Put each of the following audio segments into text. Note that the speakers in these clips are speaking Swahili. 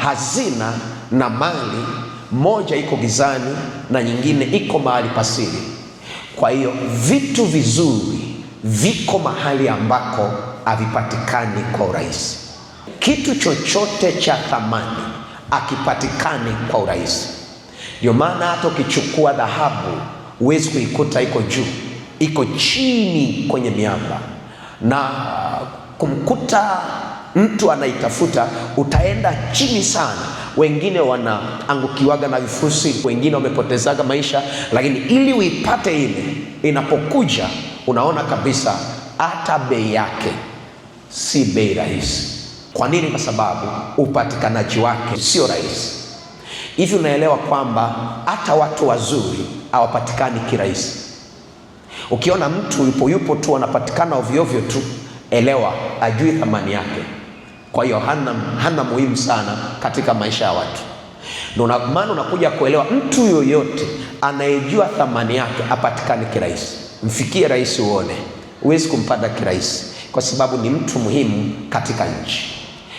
hazina na mali, moja iko gizani na nyingine iko mahali pasiri. Kwa hiyo vitu vizuri viko mahali ambako havipatikani kwa urahisi. Kitu chochote cha thamani hakipatikani kwa urahisi. Ndio maana hata ukichukua dhahabu huwezi kuikuta iko juu, iko chini kwenye miamba, na kumkuta mtu anaitafuta utaenda chini sana. Wengine wanaangukiwaga na vifusi, wengine wamepotezaga maisha, lakini ili uipate ile, inapokuja unaona kabisa hata bei yake si bei rahisi. Kwa nini? Kwa sababu upatikanaji wake sio rahisi. Hivi unaelewa kwamba hata watu wazuri hawapatikani kirahisi. Ukiona mtu yupo tu anapatikana ovyo ovyo tu, elewa ajui thamani yake. Kwa hiyo hana muhimu sana katika maisha ya watu. Ndio maana unakuja kuelewa mtu yoyote anayejua thamani yake hapatikani kirahisi. Mfikie rahisi uone, huwezi kumpata kirahisi, kwa sababu ni mtu muhimu katika nchi.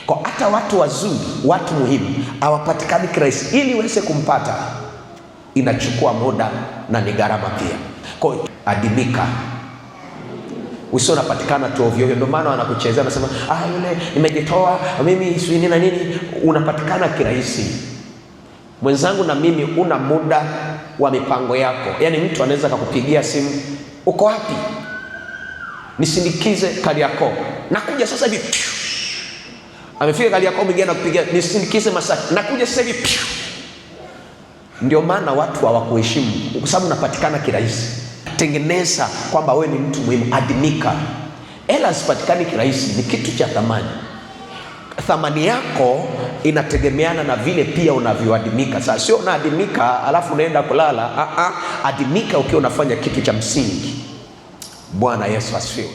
Kwa hata watu wazuri, watu muhimu hawapatikani kirahisi. Ili uweze kumpata inachukua muda na ni gharama pia. Kwa hiyo adimika, usio unapatikana tu ovyo ovyo. Ndio maana wanakuchezea, wanasema yule nimejitoa mimi sio nini na nini. Unapatikana kirahisi mwenzangu, na mimi una muda wa mipango yako. Yaani mtu anaweza kukupigia simu, uko wapi? Nisindikize Kariakoo, nakuja sasa hivi. Amefika Kariakoo, mwingine anakupigia, nisindikize Masaki, nakuja sasa hivi. Ndio maana watu hawakuheshimu, kwa sababu unapatikana kirahisi. Tengeneza kwamba wewe ni mtu muhimu, adimika. Hela sipatikani kirahisi, ni kitu cha thamani. Thamani yako inategemeana na vile pia unavyoadimika. Sasa sio unaadimika alafu unaenda kulala. Adimika ukiwa unafanya kitu cha msingi. Bwana Yesu asifiwe.